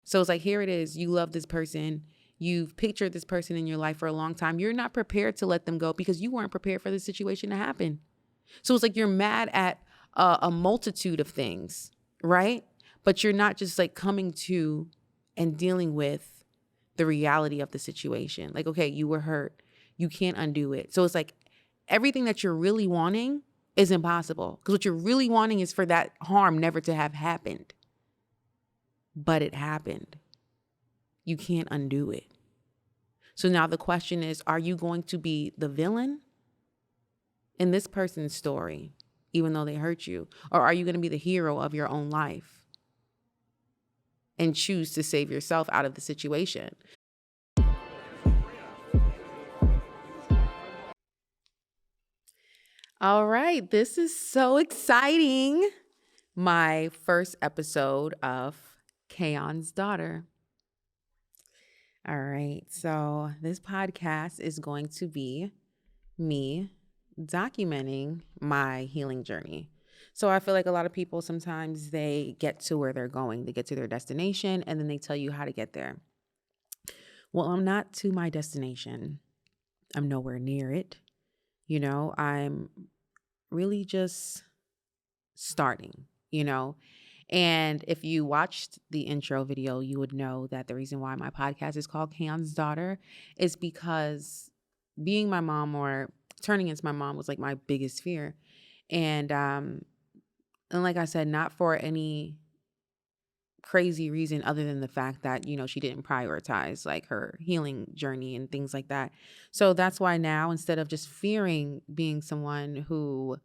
So it's like, here it is. You love this person. You've pictured this person in your life for a long time. You're not prepared to let them go because you weren't prepared for the situation to happen. So it's like you're mad at a multitude of things, right? But you're not just like coming to and dealing with the reality of the situation. Like, okay, you were hurt. You can't undo it. So it's like everything that you're really wanting is impossible, because what you're really wanting is for that harm never to have happened. But it happened. You can't undo it. So now the question is, are you going to be the villain in this person's story, even though they hurt you? Or are you going to be the hero of your own life and choose to save yourself out of the situation? All right, this is so exciting. My first episode of Kayon's daughter. All right, so this podcast is going to be me documenting my healing journey. So I feel like a lot of people, sometimes they get to where they're going, they get to their destination, and then they tell you how to get there. Well, I'm not to my destination. I'm nowhere near it. I'm really just starting, And if you watched the intro video, you would know that the reason why my podcast is called Kayon's Daughter is because being my mom, or turning into my mom, was like my biggest fear. And like I said, not for any crazy reason other than the fact that, she didn't prioritize like her healing journey and things like that. So that's why now, instead of just fearing being someone who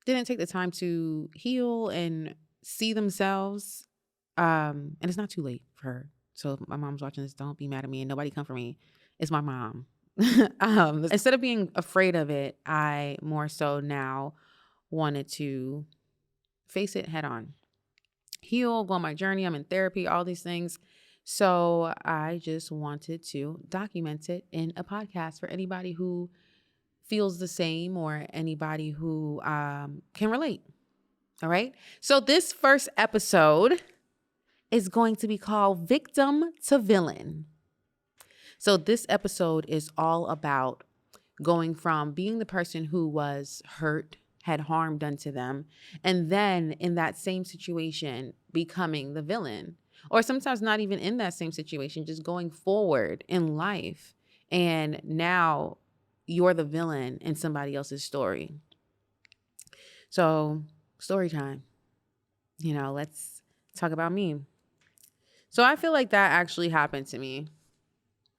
didn't take the time to heal and see themselves, and it's not too late for her. So if my mom's watching this, don't be mad at me, and nobody come for me. It's my mom. Instead of being afraid of it, I more so now wanted to face it head on, heal, go on my journey. I'm in therapy, all these things. So I just wanted to document it in a podcast for anybody who feels the same, or anybody who can relate. All right. So this first episode is going to be called Victim to Villain. So this episode is all about going from being the person who was hurt, had harm done to them, and then in that same situation, becoming the villain. Or sometimes not even in that same situation, just going forward in life. And now you're the villain in somebody else's story. So, story time. Let's talk about me. So I feel like that actually happened to me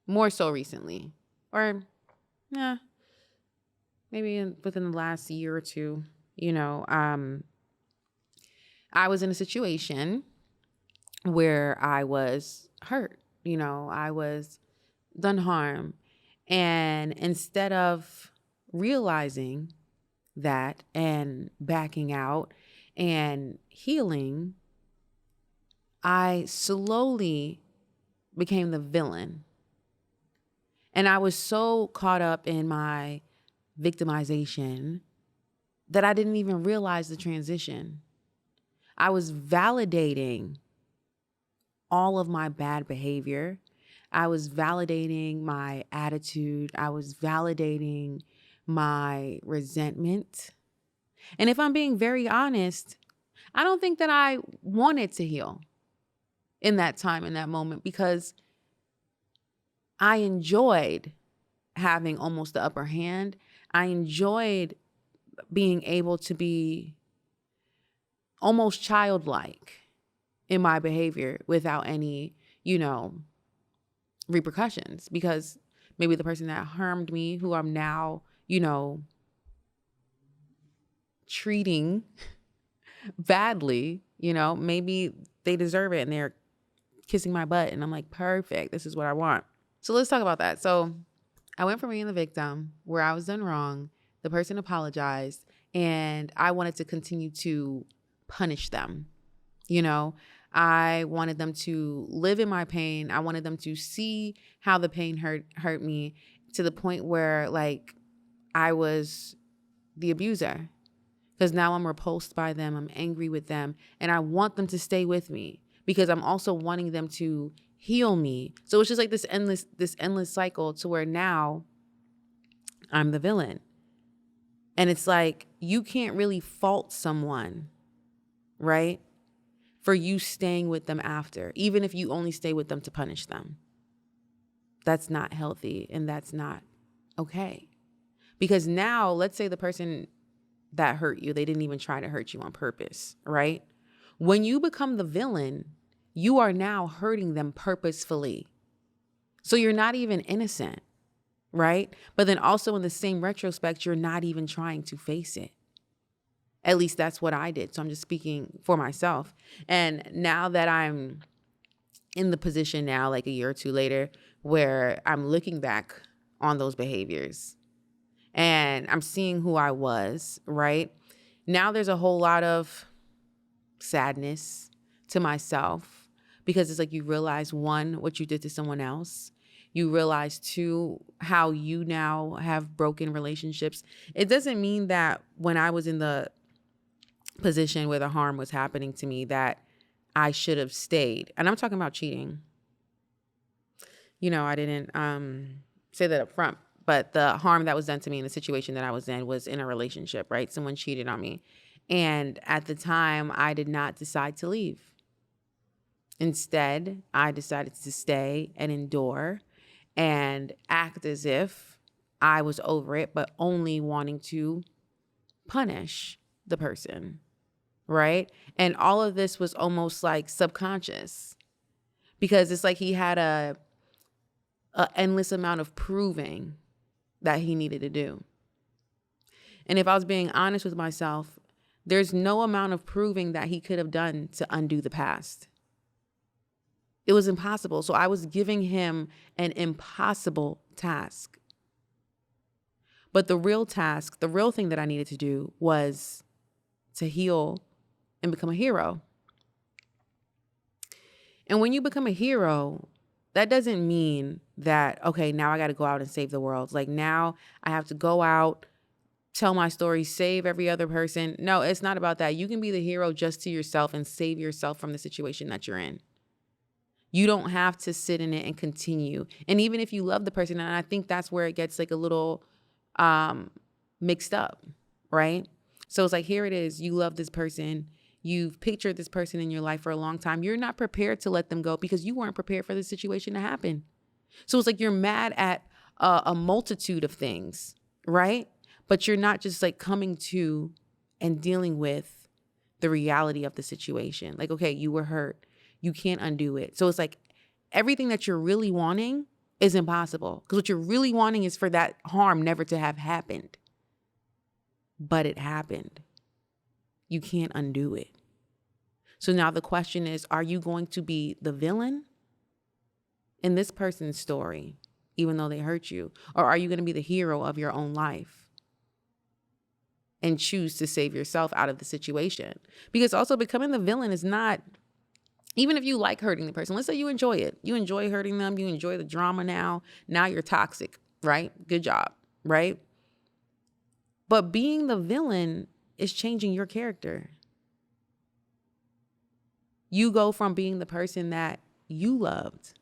more so recently. Or, yeah, maybe within the last year or two. I was in a situation where I was hurt. I was done harm. And instead of realizing that and backing out and healing, I slowly became the villain. And I was so caught up in my victimization that I didn't even realize the transition. I was validating all of my bad behavior. I was validating my attitude. I was validating my resentment. And if I'm being very honest, I don't think that I wanted to heal in that time, in that moment, because I enjoyed having almost the upper hand. I enjoyed being able to be almost childlike in my behavior without any, repercussions, because maybe the person that harmed me, who I'm now, treating badly, maybe they deserve it and they're kissing my butt and I'm like, perfect, this is what I want. So let's talk about that. So I went from being the victim where I was done wrong, the person apologized, and I wanted to continue to punish them. I wanted them to live in my pain. I wanted them to see how the pain hurt me, to the point where like I was the abuser, because now I'm repulsed by them. I'm angry with them, and I want them to stay with me. because I'm also wanting them to heal me. So it's just like this endless cycle to where now I'm the villain. And it's like, you can't really fault someone, right? For you staying with them after, even if you only stay with them to punish them. That's not healthy, and that's not okay. Because now, let's say the person that hurt you, they didn't even try to hurt you on purpose, right? When you become the villain, you are now hurting them purposefully. So you're not even innocent, right? But then also in the same retrospect, you're not even trying to face it. At least that's what I did. So I'm just speaking for myself. And now that I'm in the position now, like a year or two later, where I'm looking back on those behaviors and I'm seeing who I was, right? Now there's a whole lot of sadness to myself, because it's like you realize, one, what you did to someone else. You realize, two, how you now have broken relationships. It doesn't mean that when I was in the position where the harm was happening to me that I should have stayed. And I'm talking about cheating. I didn't say that up front, but the harm that was done to me in the situation that I was in was in a relationship, right? Someone cheated on me. And at the time, I did not decide to leave. Instead, I decided to stay and endure and act as if I was over it, but only wanting to punish the person, right? And all of this was almost like subconscious, because it's like he had a endless amount of proving that he needed to do. And if I was being honest with myself, there's no amount of proving that he could have done to undo the past. It was impossible. So I was giving him an impossible task. But the real task, the real thing that I needed to do was to heal and become a hero. And when you become a hero, that doesn't mean that, okay, now I got to go out and save the world. Like, now I have to go out, tell my story, save every other person. No, it's not about that. You can be the hero just to yourself and save yourself from the situation that you're in. You don't have to sit in it and continue. And even if you love the person, and I think that's where it gets like a little mixed up, right? So it's like, here it is. You love this person. You've pictured this person in your life for a long time. You're not prepared to let them go because you weren't prepared for the situation to happen. So it's like you're mad at a multitude of things, right? But you're not just like coming to and dealing with the reality of the situation. Like, okay, you were hurt. You can't undo it. So it's like everything that you're really wanting is impossible, because what you're really wanting is for that harm never to have happened. But it happened. You can't undo it. So now the question is, are you going to be the villain in this person's story, even though they hurt you? Or are you going to be the hero of your own life and choose to save yourself out of the situation? Because also becoming the villain is not, even if you like hurting the person, let's say you enjoy it. You enjoy hurting them. You enjoy the drama now. Now you're toxic, right? Good job, right? But being the villain is changing your character. You go from being the person that you loved,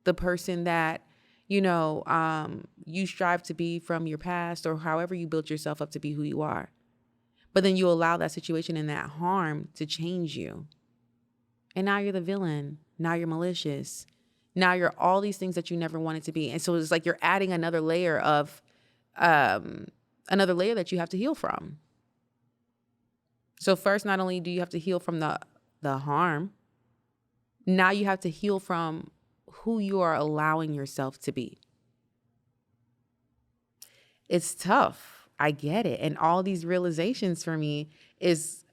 the person that, you strive to be from your past, or however you built yourself up to be who you are. But then you allow that situation and that harm to change you. And now you're the villain. Now you're malicious. Now you're all these things that you never wanted to be. And so it's like you're adding another layer that you have to heal from. So first, not only do you have to heal from the harm, now you have to heal from who you are allowing yourself to be. It's tough. I get it. And all these realizations for me is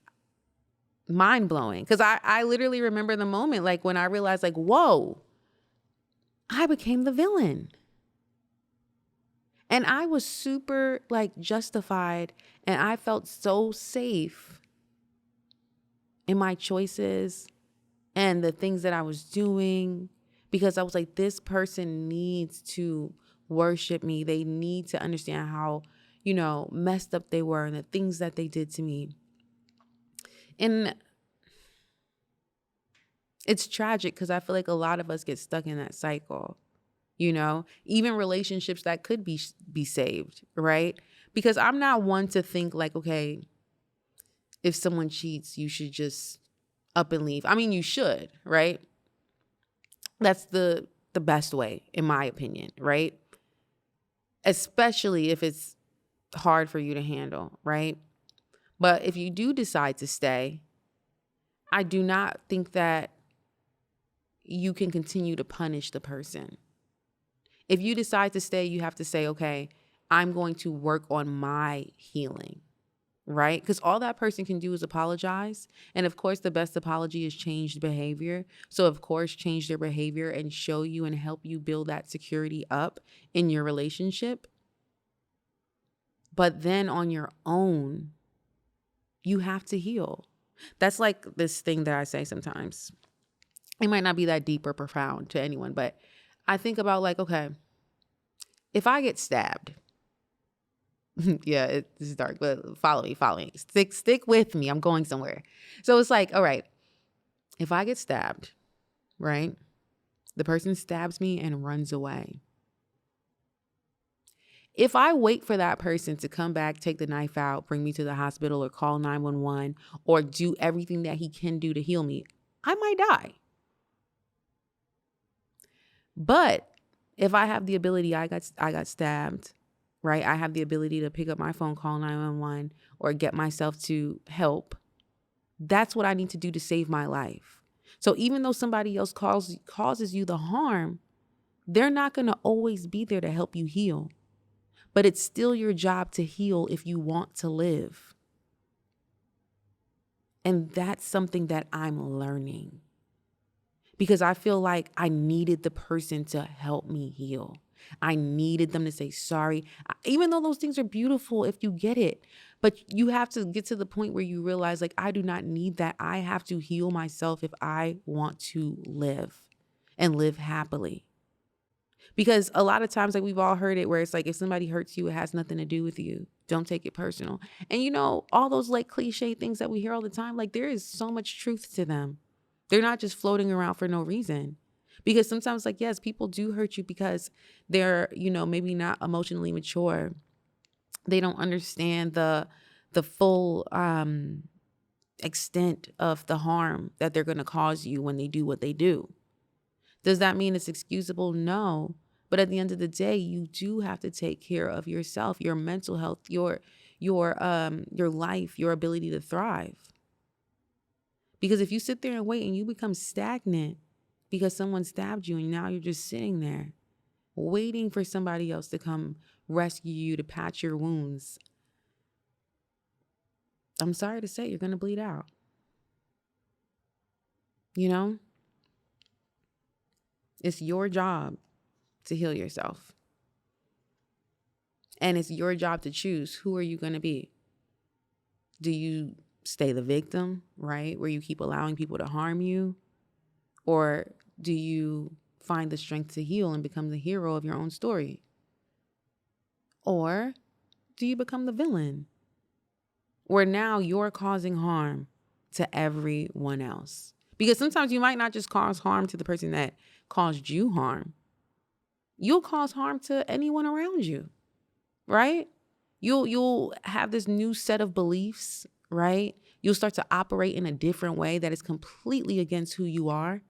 mind blowing, because I literally remember the moment, like when I realized, like, whoa, I became the villain. And I was super like justified, and I felt so safe in my choices and the things that I was doing, because I was like, this person needs to worship me. They need to understand how, messed up they were and the things that they did to me. And It's tragic because I feel like a lot of us get stuck in that cycle, even relationships that could be saved, right? Because I'm not one to think like, okay, if someone cheats, you should just up and leave. I mean, you should, right? That's the best way, in my opinion, right? Especially if it's hard for you to handle, right? But if you do decide to stay, I do not think that you can continue to punish the person. If you decide to stay, you have to say, okay, I'm going to work on my healing, right? Because all that person can do is apologize. And of course, the best apology is changed behavior. So of course, change their behavior and show you and help you build that security up in your relationship. But then on your own, you have to heal. That's like this thing that I say sometimes. It might not be that deep or profound to anyone, but I think about like, okay, if I get stabbed, yeah, this is dark, but follow me. Stick with me. I'm going somewhere. So it's like, all right, if I get stabbed, right? The person stabs me and runs away. If I wait for that person to come back, take the knife out, bring me to the hospital or call 911 or do everything that he can do to heal me, I might die. But if I have the ability, I got stabbed, right? I have the ability to pick up my phone, call 911 or get myself to help. That's what I need to do to save my life. So even though somebody else causes you the harm, they're not going to always be there to help you heal. But it's still your job to heal if you want to live. And that's something that I'm learning. Because I feel like I needed the person to help me heal. I needed them to say sorry, even though those things are beautiful if you get it. But you have to get to the point where you realize, like, I do not need that. I have to heal myself if I want to live and live happily. Because a lot of times, like, we've all heard it where it's like, if somebody hurts you, it has nothing to do with you. Don't take it personal. And all those like cliche things that we hear all the time, like there is so much truth to them. They're not just floating around for no reason. Because sometimes, like, yes, people do hurt you because they're, maybe not emotionally mature. They don't understand the full extent of the harm that they're going to cause you when they do what they do. Does that mean it's excusable? No. But at the end of the day, you do have to take care of yourself, your mental health, your life, your ability to thrive. Because if you sit there and wait and you become stagnant because someone stabbed you and now you're just sitting there waiting for somebody else to come rescue you, to patch your wounds, I'm sorry to say, you're going to bleed out. It's your job to heal yourself. And it's your job to choose, who are you going to be? Do you stay the victim, right? Where you keep allowing people to harm you? Or do you find the strength to heal and become the hero of your own story? Or do you become the villain? Where now you're causing harm to everyone else? Because sometimes you might not just cause harm to the person that caused you harm. You'll cause harm to anyone around you, right? You'll have this new set of beliefs, right? You'll start to operate in a different way that is completely against who you are.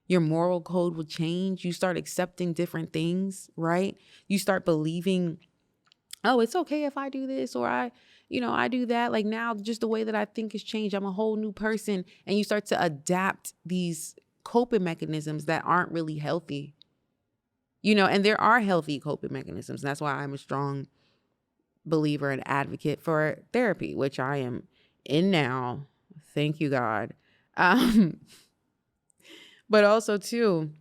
Your moral code will change. You start accepting different things, right? You start believing, oh, it's okay if I do this or I do that. Like now, just the way that I think has changed. I'm a whole new person. And you start to adapt these coping mechanisms that aren't really healthy. And there are healthy coping mechanisms. And that's why I'm a strong believer and advocate for therapy, which I am in now. Thank you, God. But also too,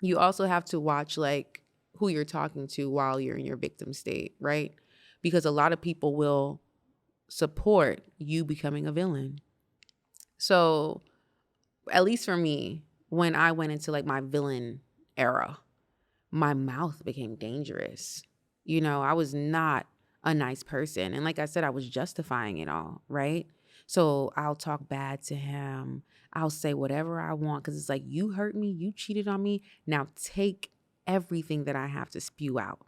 you also have to watch like who you're talking to while you're in your victim state, right? Because a lot of people will support you becoming a villain. So at least for me, when I went into like my villain era, my mouth became dangerous. I was not a nice person. And like I said, I was justifying it all, right? So I'll talk bad to him. I'll say whatever I want because it's like, you hurt me, you cheated on me. Now take everything that I have to spew out,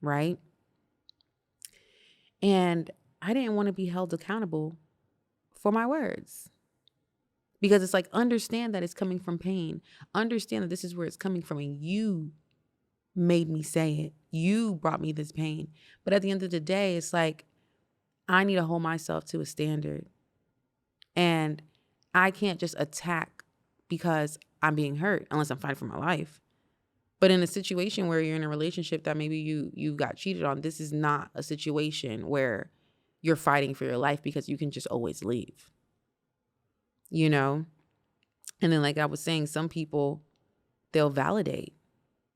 right? And I didn't want to be held accountable for my words because it's like, understand that it's coming from pain. Understand that this is where it's coming from, and you made me say it. You brought me this pain. But at the end of the day, it's like, I need to hold myself to a standard. And I can't just attack because I'm being hurt unless I'm fighting for my life. But in a situation where you're in a relationship that maybe you got cheated on, this is not a situation where you're fighting for your life because you can just always leave, you know? And then, like I was saying, some people, they'll validate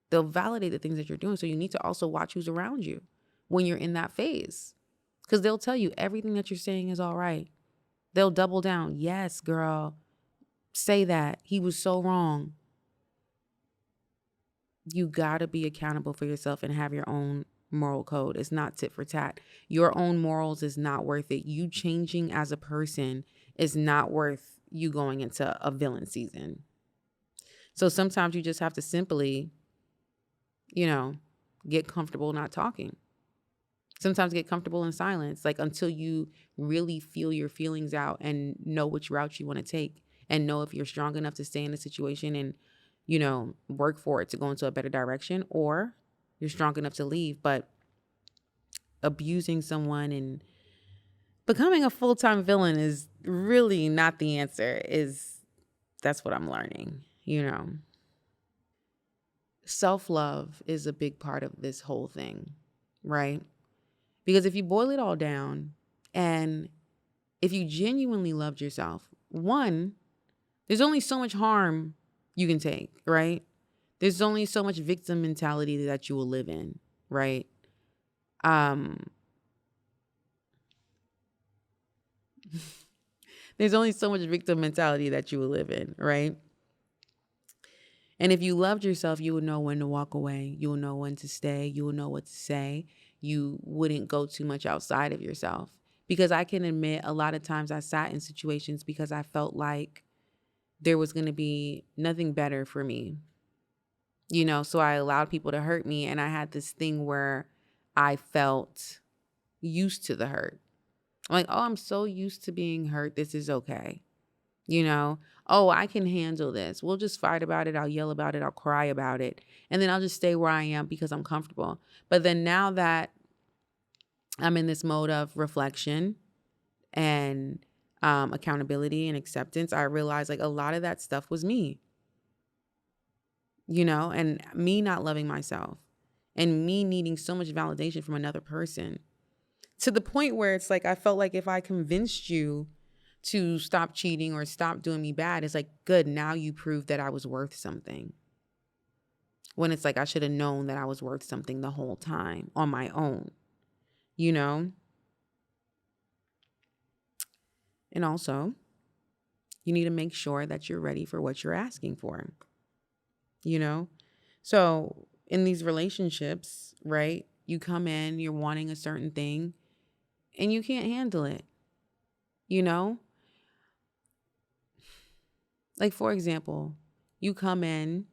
the things that you're doing. So you need to also watch who's around you when you're in that phase, because they'll tell you everything that you're saying is all right. They'll double down. Yes, girl, say that. He was so wrong. You got to be accountable for yourself and have your own moral code. It's not tit for tat. Your own morals is not worth it. You changing as a person is not worth you going into a villain season. So sometimes you just have to simply, get comfortable not talking. Sometimes get comfortable in silence, like until you really feel your feelings out and know which route you want to take and know if you're strong enough to stay in the situation and, work for it to go into a better direction, or you're strong enough to leave. But abusing someone and becoming a full-time villain is really not the answer. That's what I'm learning, Self-love is a big part of this whole thing, right? Because if you boil it all down and if you genuinely loved yourself, one, there's only so much harm you can take, right? There's only so much victim mentality that you will live in, right? There's only so much victim mentality that you will live in, right? And if you loved yourself, you would know when to walk away. You will know when to stay. You will know what to say. You wouldn't go too much outside of yourself. Because I can admit a lot of times I sat in situations because I felt like there was going to be nothing better for me. So I allowed people to hurt me. And I had this thing where I felt used to the hurt. I'm like, oh, I'm so used to being hurt. This is okay. Oh, I can handle this. We'll just fight about it. I'll yell about it. I'll cry about it. And then I'll just stay where I am because I'm comfortable. But then now that I'm in this mode of reflection and accountability and acceptance, I realize like a lot of that stuff was me, and me not loving myself and me needing so much validation from another person, to the point where it's like I felt like if I convinced you to stop cheating or stop doing me bad, it's like, good, now you proved that I was worth something. When it's like I should have known that I was worth something the whole time on my own, And also, you need to make sure that you're ready for what you're asking for, So in these relationships, right, you come in, you're wanting a certain thing and you can't handle it, Like, for example, you come in,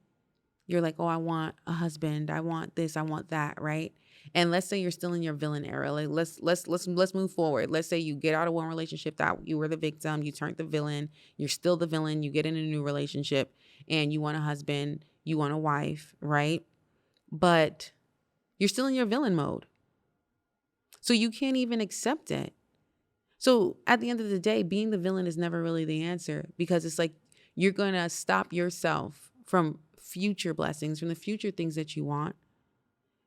you're like, oh, I want a husband. I want this. I want that. Right. And let's say you're still in your villain era. Like, let's move forward. Let's say you get out of one relationship that you were the victim. You turned the villain. You're still the villain. You get in a new relationship and you want a husband. You want a wife. Right. But you're still in your villain mode. So you can't even accept it. So at the end of the day, being the villain is never really the answer, because it's like you're going to stop yourself from future blessings, from the future things that you want,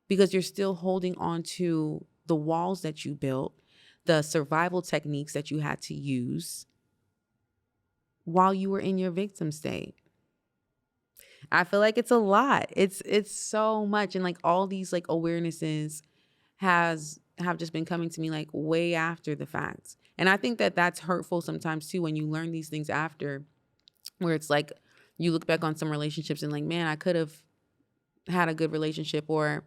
because you're still holding on to the walls that you built, the survival techniques that you had to use while you were in your victim state. I feel like it's a lot. It's so much. And like all these like awarenesses have just been coming to me like way after the fact. And I think that that's hurtful sometimes too, when you learn these things after, where it's like you look back on some relationships and like, man, I could have had a good relationship, or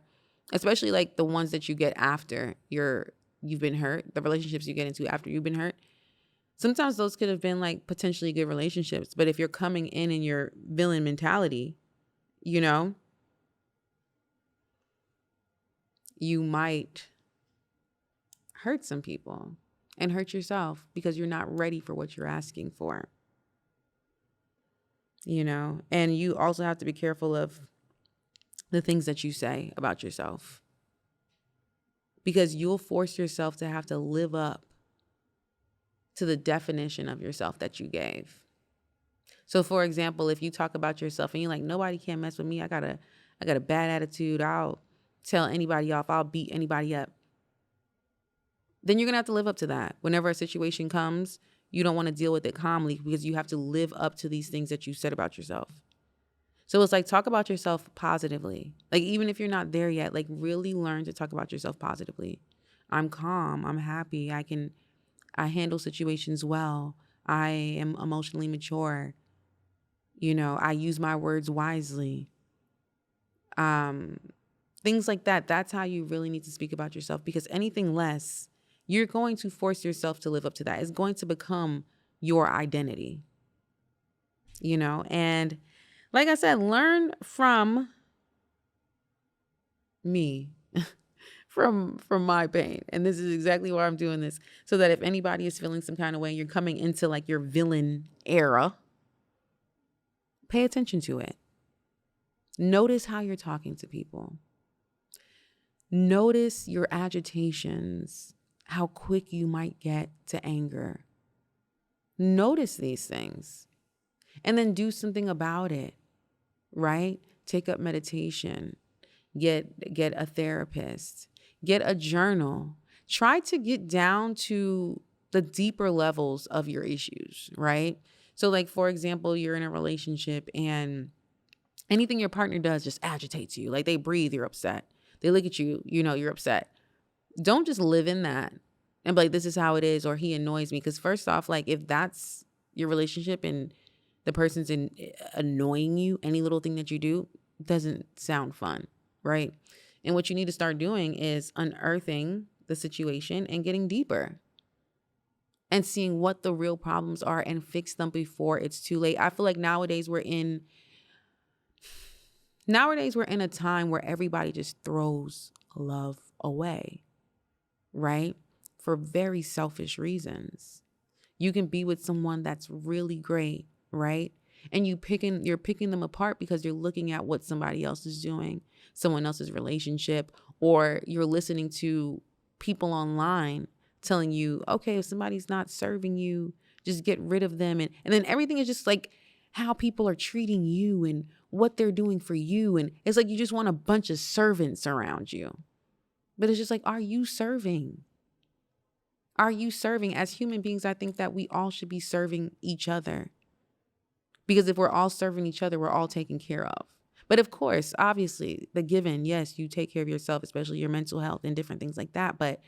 especially like the ones that you get after you've been hurt, the relationships you get into after you've been hurt. Sometimes those could have been like potentially good relationships. But if you're coming in your villain mentality, you know, you might hurt some people and hurt yourself because you're not ready for what you're asking for. You know, and you also have to be careful of the things that you say about yourself, because you'll force yourself to have to live up to the definition of yourself that you gave. So for example, if you talk about yourself and you're like, nobody can mess with me, I got a bad attitude, I'll tell anybody off, I'll beat anybody up, then you're gonna have to live up to that. Whenever a situation comes, you don't want to deal with it calmly because you have to live up to these things that you said about yourself. So it's like, talk about yourself positively. Like, even if you're not there yet, like, really learn to talk about yourself positively. I'm calm, I'm happy, I handle situations well, I am emotionally mature, you know, I use my words wisely. Things like that. That's how you really need to speak about yourself, because anything less, you're going to force yourself to live up to that. It's going to become your identity, you know? And like I said, learn from me, from my pain. And this is exactly why I'm doing this. So that if anybody is feeling some kind of way, you're coming into like your villain era, pay attention to it. Notice how you're talking to people. Notice your agitations, how quick you might get to anger. Notice these things and then do something about it, right? Take up meditation, get a therapist, get a journal. Try to get down to the deeper levels of your issues, right? So like, for example, you're in a relationship and anything your partner does just agitates you. Like, they breathe, you're upset. They look at you, you know, you're upset. Don't just live in that and be like, this is how it is, or he annoys me. Because first off, like, if that's your relationship and the person's annoying you, any little thing that you do doesn't sound fun, right? And what you need to start doing is unearthing the situation and getting deeper and seeing what the real problems are and fix them before it's too late. I feel like nowadays we're in a time where everybody just throws love away, right? For very selfish reasons. You can be with someone that's really great, right? And you're picking them apart because you're looking at what somebody else is doing, someone else's relationship, or you're listening to people online telling you, okay, if somebody's not serving you, just get rid of them. And then everything is just like how people are treating you and what they're doing for you. And it's like you just want a bunch of servants around you. But it's just like, are you serving? Are you serving? As human beings, I think that we all should be serving each other. Because if we're all serving each other, we're all taken care of. But of course, obviously, the given, yes, you take care of yourself, especially your mental health and different things like that. But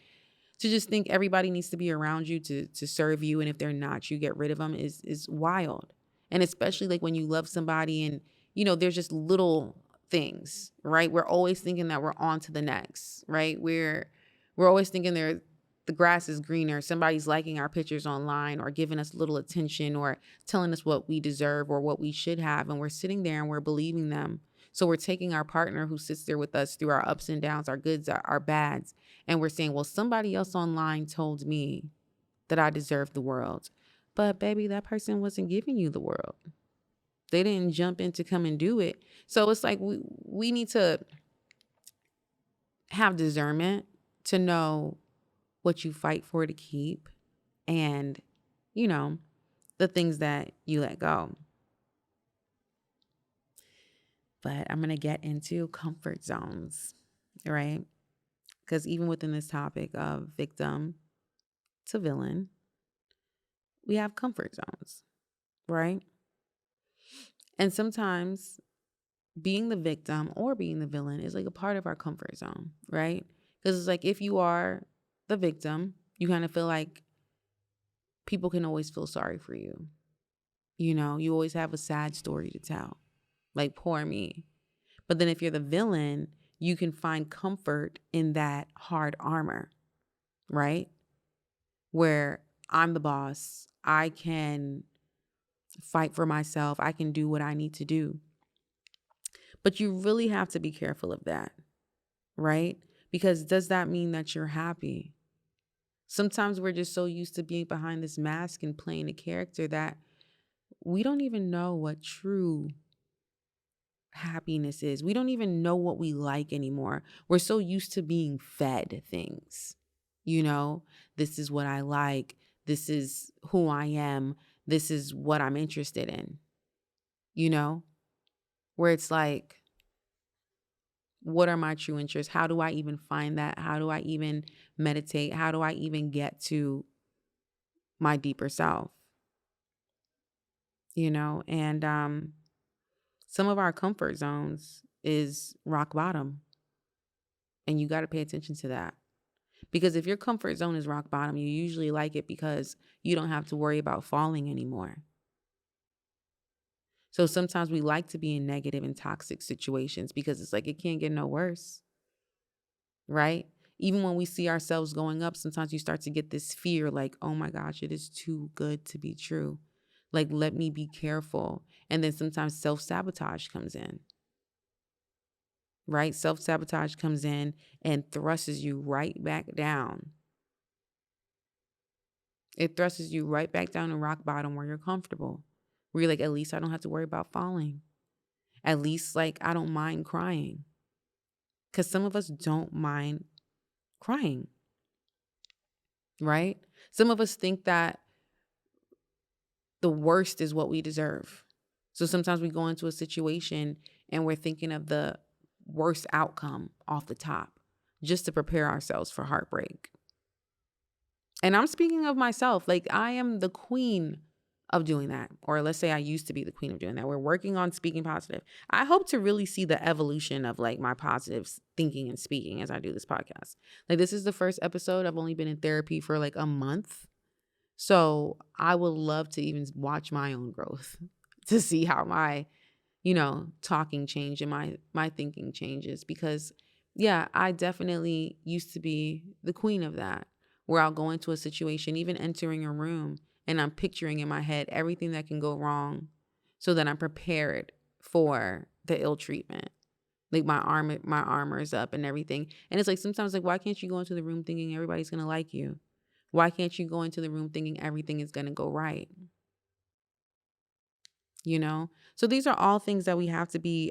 to just think everybody needs to be around you to serve you, and if they're not, you get rid of them is wild. And especially like when you love somebody and, you know, there's just little things, right? We're always thinking that we're on to the next, right? We're always thinking the grass is greener. Somebody's liking our pictures online or giving us little attention or telling us what we deserve or what we should have. And we're sitting there and we're believing them. So we're taking our partner who sits there with us through our ups and downs, our goods, our bads. And we're saying, well, somebody else online told me that I deserve the world. But baby, that person wasn't giving you the world. They didn't jump in to come and do it. So it's like we need to have discernment to know what you fight for to keep and, you know, the things that you let go. But I'm going to get into comfort zones, right? Because even within this topic of victim to villain, we have comfort zones, right? And sometimes being the victim or being the villain is like a part of our comfort zone, right? Because it's like, if you are the victim, you kind of feel like people can always feel sorry for you. You know, you always have a sad story to tell, like, poor me. But then if you're the villain, you can find comfort in that hard armor, right? Where I'm the boss. I can fight for myself. I can do what I need to do. But you really have to be careful of that, right? Because does that mean that you're happy? Sometimes we're just so used to being behind this mask and playing a character that we don't even know what true happiness is. We don't even know what we like anymore. We're so used to being fed things. This is what I like. This is who I am. This is what I'm interested in, where it's like, what are my true interests? How do I even find that? How do I even meditate? How do I even get to my deeper self? And some of our comfort zones is rock bottom. And you got to pay attention to that. Because if your comfort zone is rock bottom, you usually like it because you don't have to worry about falling anymore. So sometimes we like to be in negative and toxic situations because it's like it can't get no worse, right? Even when we see ourselves going up, sometimes you start to get this fear like, oh my gosh, it is too good to be true. Like, let me be careful. And then sometimes self-sabotage comes in, right? Self-sabotage comes in and thrusts you right back down. It thrusts you right back down to rock bottom where you're comfortable. Where you're like, at least I don't have to worry about falling. At least, like, I don't mind crying. Because some of us don't mind crying, right? Some of us think that the worst is what we deserve. So sometimes we go into a situation and we're thinking of the worst outcome off the top just to prepare ourselves for heartbreak. And I'm speaking of myself. Like, I am the queen of doing that. Or let's say I used to be the queen of doing that. We're working on speaking positive. I hope to really see the evolution of like my positive thinking and speaking as I do this podcast. Like, this is the first episode. I've only been in therapy for like a month. So I would love to even watch my own growth to see how my, talking change and my thinking changes. Because yeah, I definitely used to be the queen of that, where I'll go into a situation, even entering a room, and I'm picturing in my head everything that can go wrong so that I'm prepared for the ill treatment. Like my armor is up and everything. And it's like sometimes like, why can't you go into the room thinking everybody's going to like you? Why can't you go into the room thinking everything is going to go right? So these are all things that we have to be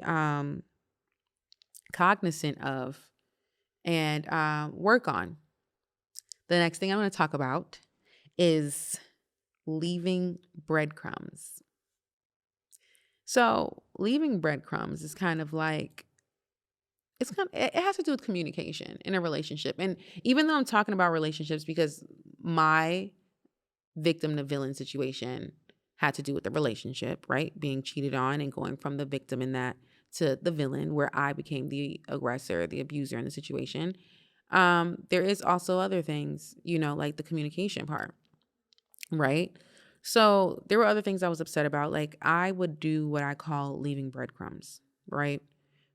cognizant of and work on. The next thing I'm going to talk about is leaving breadcrumbs. So leaving breadcrumbs is kind of like, it has to do with communication in a relationship. And even though I'm talking about relationships because my victim to villain situation had to do with the relationship, right? Being cheated on and going from the victim in that to the villain, where I became the aggressor, the abuser in the situation. There is also other things, like the communication part, right? So there were other things I was upset about. Like I would do what I call leaving breadcrumbs, right?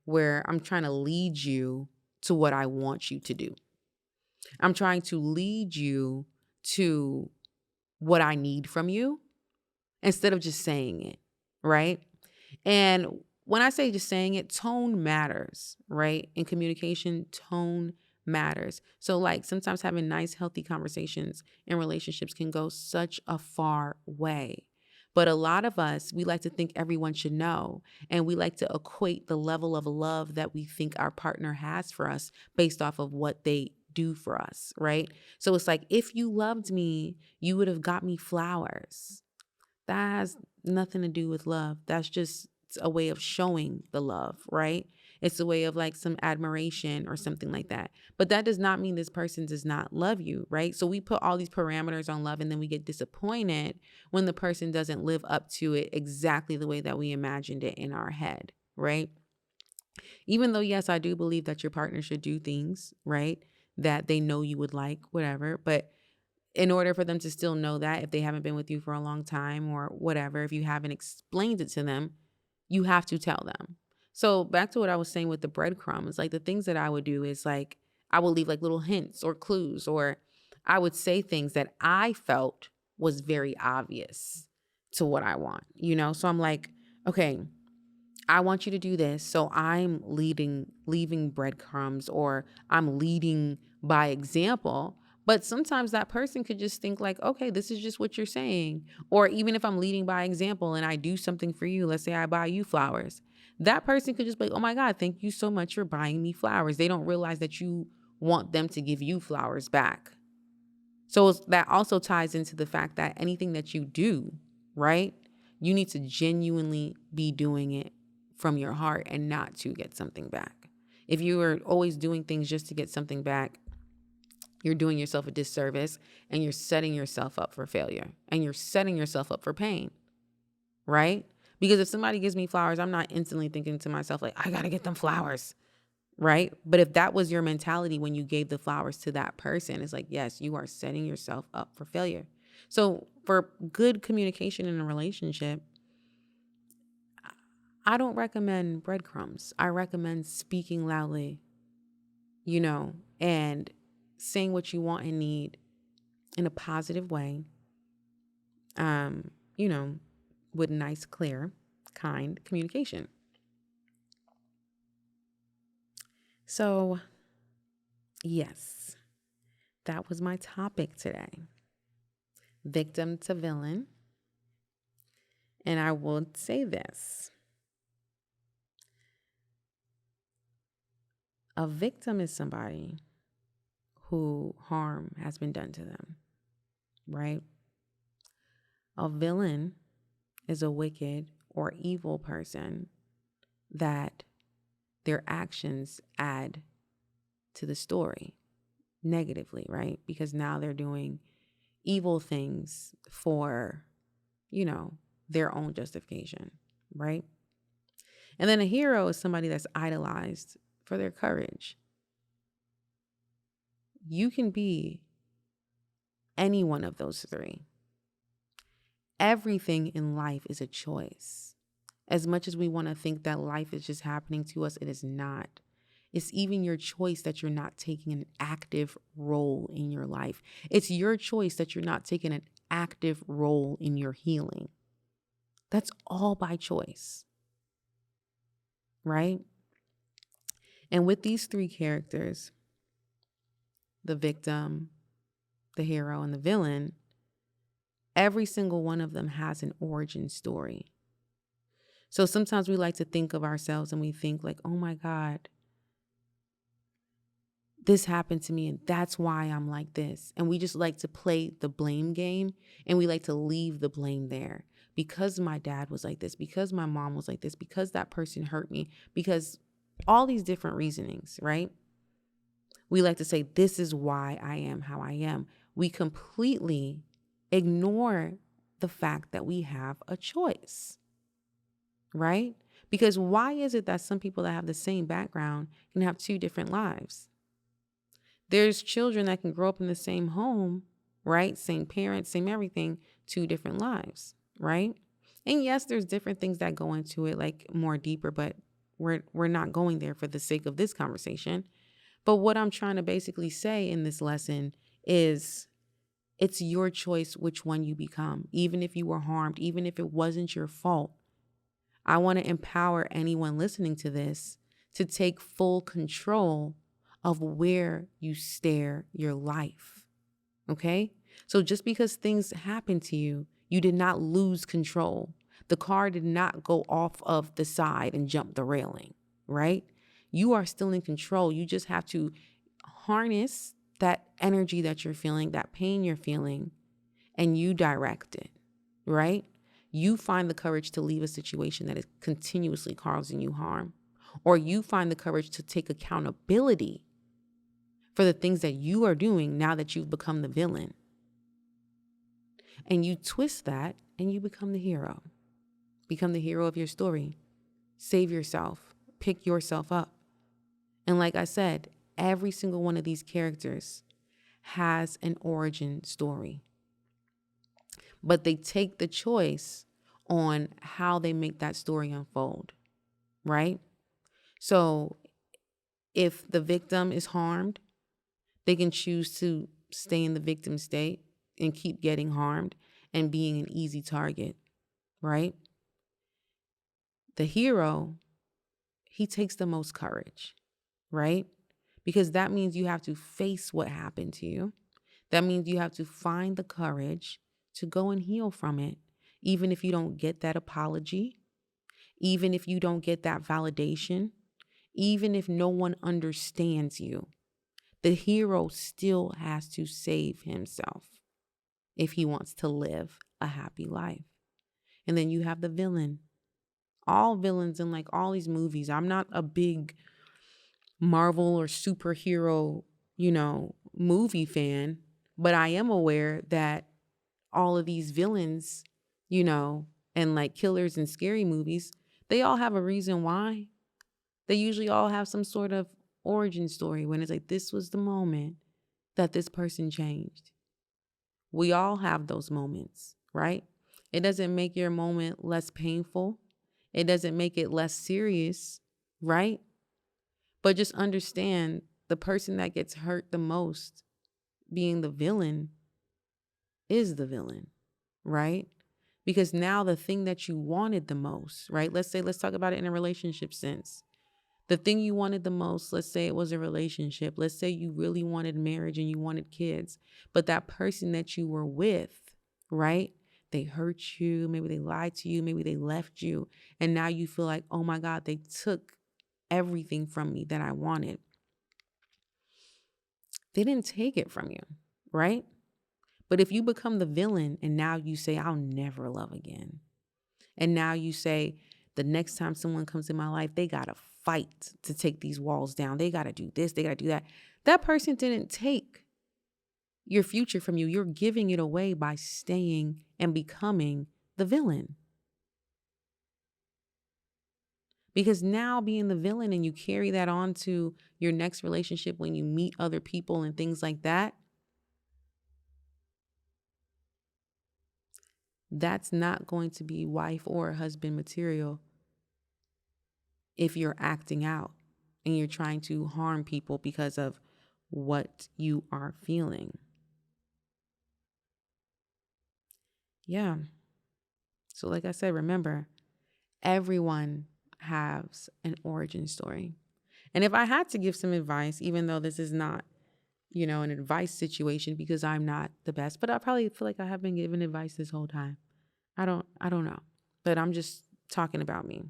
Where I'm trying to lead you to what I want you to do. I'm trying to lead you to what I need from you instead of just saying it, right? And when I say just saying it, tone matters, right? In communication, tone matters. So like sometimes having nice, healthy conversations in relationships can go such a far way. But a lot of us, we like to think everyone should know. And we like to equate the level of love that we think our partner has for us based off of what they do for us, right? So it's like, if you loved me, you would have got me flowers. That has nothing to do with love. That's just a way of showing the love, right? It's a way of like some admiration or something like that. But that does not mean this person does not love you, right? So we put all these parameters on love and then we get disappointed when the person doesn't live up to it exactly the way that we imagined it in our head, right? Even though, yes, I do believe that your partner should do things, right, that they know you would like, whatever. But in order for them to still know that, if they haven't been with you for a long time or whatever, if you haven't explained it to them, you have to tell them. So back to what I was saying with the breadcrumbs, like the things that I would do is like, I would leave like little hints or clues, or I would say things that I felt was very obvious to what I want, you know? So I'm like, okay, I want you to do this. So I'm leaving breadcrumbs, or I'm leading by example. But sometimes that person could just think like, okay, this is just what you're saying. Or even if I'm leading by example and I do something for you, let's say I buy you flowers, that person could just be like, oh my God, thank you so much for buying me flowers. They don't realize that you want them to give you flowers back. So that also ties into the fact that anything that you do, right, you need to genuinely be doing it from your heart and not to get something back. If you are always doing things just to get something back, you're doing yourself a disservice, and you're setting yourself up for failure, and you're setting yourself up for pain, right? Because if somebody gives me flowers, I'm not instantly thinking to myself like, I got to get them flowers. Right? But if that was your mentality when you gave the flowers to that person, it's like, yes, you are setting yourself up for failure. So for good communication in a relationship, I don't recommend breadcrumbs. I recommend speaking loudly, you know, and saying what you want and need in a positive way, you know, with nice, clear, kind communication. So, yes, that was my topic today. Victim to villain. And I will say this. A victim is somebody who harm has been done to them, right? A villain is a wicked or evil person that their actions add to the story negatively, right? Because now they're doing evil things for, you know, their own justification, right? And then a hero is somebody that's idolized for their courage. You can be any one of those three. Everything in life is a choice. As much as we want to think that life is just happening to us, it is not. It's even your choice that you're not taking an active role in your life. It's your choice that you're not taking an active role in your healing. That's all by choice, right? And with these three characters, the victim, the hero, and the villain, every single one of them has an origin story. So sometimes we like to think of ourselves and we think like, oh my God, this happened to me and that's why I'm like this. And we just like to play the blame game, and we like to leave the blame there. Because my dad was like this, because my mom was like this, because that person hurt me, because all these different reasonings, right? We like to say, this is why I am how I am. We completely ignore the fact that we have a choice, right? Because why is it that some people that have the same background can have two different lives? There's children that can grow up in the same home, right? Same parents, same everything, two different lives, right? And yes, there's different things that go into it, like more deeper, but we're not going there for the sake of this conversation. But what I'm trying to basically say in this lesson is it's your choice which one you become, even if you were harmed, even if it wasn't your fault. I want to empower anyone listening to this to take full control of where you steer your life. Okay? So just because things happen to you, you did not lose control. The car did not go off of the side and jump the railing, right? You are still in control. You just have to harness that energy that you're feeling, that pain you're feeling, and you direct it, right? You find the courage to leave a situation that is continuously causing you harm, or you find the courage to take accountability for the things that you are doing now that you've become the villain. And you twist that and you become the hero. Become the hero of your story. Save yourself. Pick yourself up. And like I said, every single one of these characters has an origin story. But they take the choice on how they make that story unfold, right? So if the victim is harmed, they can choose to stay in the victim state and keep getting harmed. and being an easy target, right? The hero, he takes the most courage, right? Because that means you have to face what happened to you. That means you have to find the courage to go and heal from it, even if you don't get that apology, even if you don't get that validation, even if no one understands you. The hero still has to save himself if he wants to live a happy life. And then you have the villain. All villains in like all these movies. I'm not a big Marvel or superhero, movie fan, but I am aware that all of these villains, and like killers in scary movies, they all have a reason why. They usually all have some sort of origin story when it's like, this was the moment that this person changed. We all have those moments, right? It doesn't make your moment less painful. It doesn't make it less serious, right? But just understand the person that gets hurt the most, being the villain, is the villain, right? Because now the thing that you wanted the most, right? Let's talk about it in a relationship sense. The thing you wanted the most, let's say it was a relationship. Let's say you really wanted marriage and you wanted kids, but that person that you were with, right? They hurt you, maybe they lied to you, maybe they left you, and now you feel like, oh my God, they took everything from me that I wanted. They didn't take it from you, right? But if you become the villain and now you say, I'll never love again. And now you say, the next time someone comes in my life, they got to fight to take these walls down. They got to do this. They got to do that. That person didn't take your future from you. You're giving it away by staying and becoming the villain. Because now being the villain and you carry that on to your next relationship when you meet other people and things like that, that's not going to be wife or husband material if you're acting out and you're trying to harm people because of what you are feeling. Yeah. So like I said, remember, everyone has an origin story. And if I had to give some advice, even though this is not, an advice situation because I'm not the best, but I probably feel like I have been given advice this whole time. I don't know, but I'm just talking about me.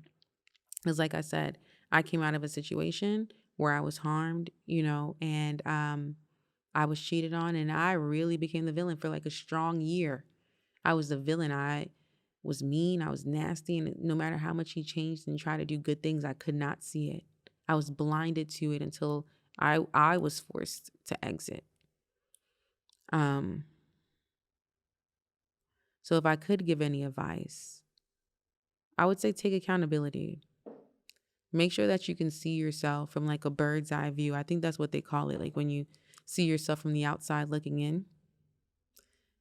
Because like I said, I came out of a situation where I was harmed, and I was cheated on, and I really became the villain for like a strong year. I was the villain. I was mean. I was nasty. And no matter how much he changed and tried to do good things, I could not see it. I was blinded to it until I was forced to exit. So if I could give any advice, I would say take accountability. Make sure that you can see yourself from like a bird's eye view. I think that's what they call it. Like when you see yourself from the outside looking in.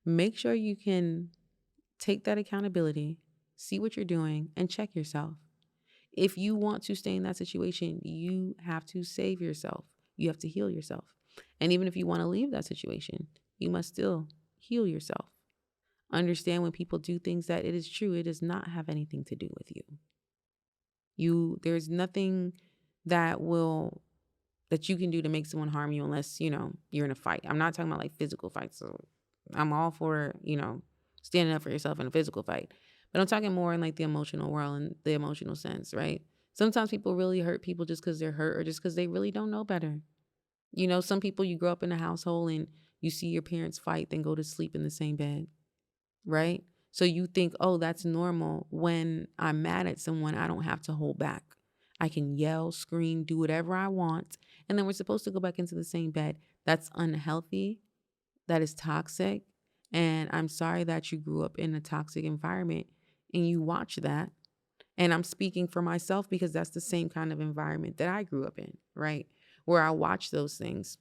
Make sure you can take that accountability, see what you're doing, and check yourself. If you want to stay in that situation, you have to save yourself. You have to heal yourself. And even if you want to leave that situation, you must still heal yourself. Understand when people do things that it is true, it does not have anything to do with you. There's nothing that you can do to make someone harm you unless, you're in a fight. I'm not talking about like physical fights. So I'm all for, standing up for yourself in a physical fight. But I'm talking more in like the emotional world and the emotional sense, right? Sometimes people really hurt people just because they're hurt or just because they really don't know better. Some people, you grow up in a household and you see your parents fight, then go to sleep in the same bed, right? So you think, oh, that's normal. When I'm mad at someone, I don't have to hold back. I can yell, scream, do whatever I want. And then we're supposed to go back into the same bed. That's unhealthy. That is toxic. And I'm sorry that you grew up in a toxic environment and you watch that. And I'm speaking for myself because that's the same kind of environment that I grew up in, right? Where I watched those things.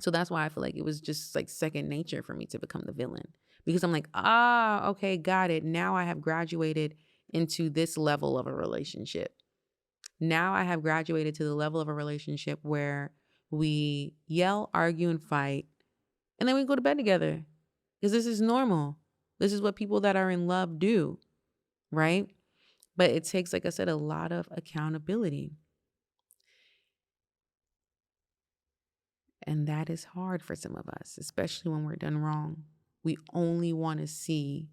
So that's why I feel like it was just like second nature for me to become the villain. Because I'm like, okay, got it. Now I have graduated into this level of a relationship. Now I have graduated to the level of a relationship where we yell, argue, and fight, and then we go to bed together. Because this is normal. This is what people that are in love do, right? But it takes, like I said, a lot of accountability. And that is hard for some of us, especially when we're done wrong. We only want to see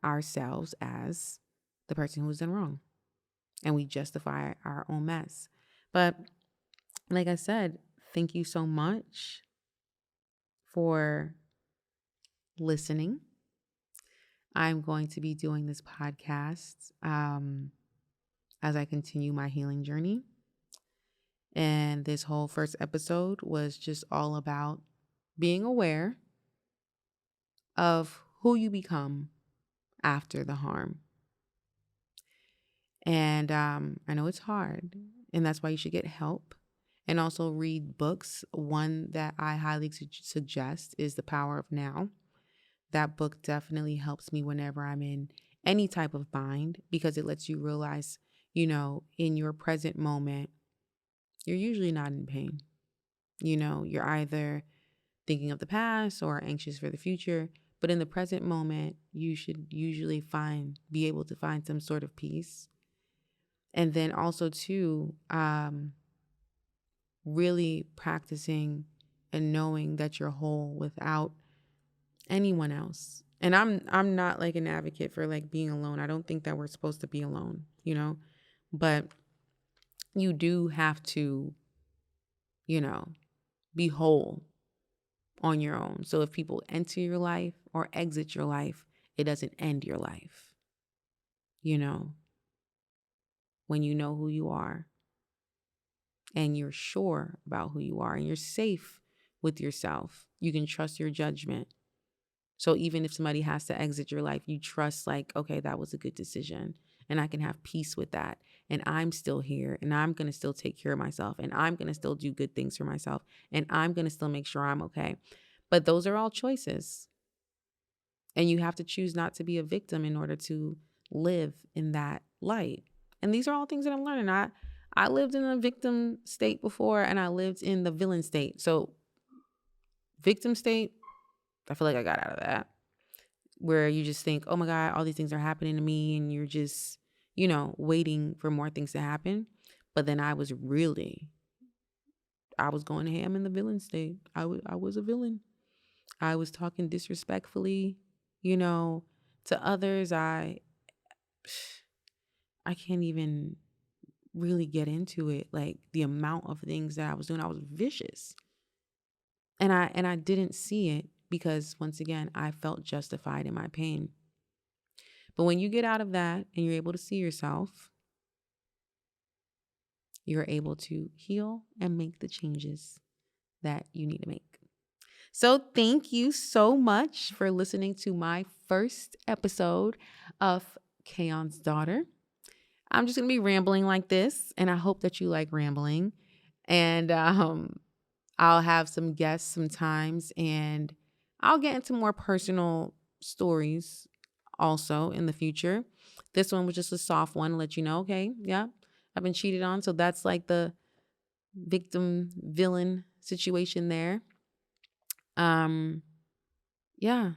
ourselves as the person who's done wrong. And we justify our own mess. But like I said, thank you so much for listening. I'm going to be doing this podcast as I continue my healing journey. And this whole first episode was just all about being aware of who you become after the harm. And I know it's hard, and that's why you should get help and also read books. One that I highly suggest is The Power of Now. That book definitely helps me whenever I'm in any type of bind, because it lets you realize, in your present moment, you're usually not in pain. You're either thinking of the past or anxious for the future, but in the present moment, you should usually be able to find some sort of peace. And then also too, really practicing and knowing that you're whole without anyone else. And I'm not like an advocate for like being alone. I don't think that we're supposed to be alone, but you do have to, be whole on your own. So if people enter your life or exit your life, it doesn't end your life. When you know who you are and you're sure about who you are and you're safe with yourself, you can trust your judgment. So even if somebody has to exit your life, you trust like, okay, that was a good decision and I can have peace with that. And I'm still here and I'm going to still take care of myself and I'm going to still do good things for myself and I'm going to still make sure I'm okay. But those are all choices. And you have to choose not to be a victim in order to live in that light. And these are all things that I'm learning. I lived in a victim state before and I lived in the villain state. So victim state, I feel like I got out of that, where you just think, oh my God, all these things are happening to me. And you're just, waiting for more things to happen. But then I was going ham in the villain state. I was a villain. I was talking disrespectfully, to others. I can't even really get into it. Like the amount of things that I was doing, I was vicious. And I didn't see it because once again, I felt justified in my pain. But when you get out of that and you're able to see yourself, you're able to heal and make the changes that you need to make. So thank you so much for listening to my first episode of Kayon's Daughter. I'm just going to be rambling like this, and I hope that you like rambling. And I'll have some guests sometimes, and I'll get into more personal stories also in the future. This one was just a soft one to let you know, okay, yeah, I've been cheated on. So that's like the victim villain situation there. Yeah. And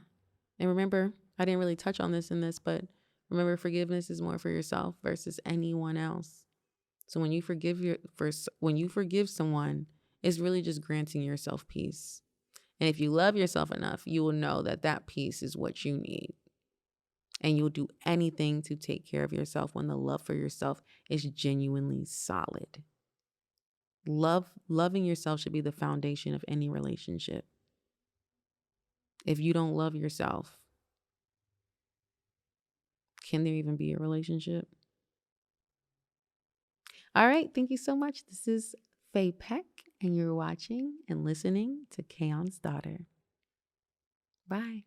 remember, I didn't really touch on this in this, but remember, forgiveness is more for yourself versus anyone else. So when you forgive someone, it's really just granting yourself peace. And if you love yourself enough, you will know that that peace is what you need. And you'll do anything to take care of yourself when the love for yourself is genuinely solid. Loving yourself should be the foundation of any relationship. If you don't love yourself, can there even be a relationship? All right. Thank you so much. This is Faye Peck, and you're watching and listening to Kayon's Daughter. Bye.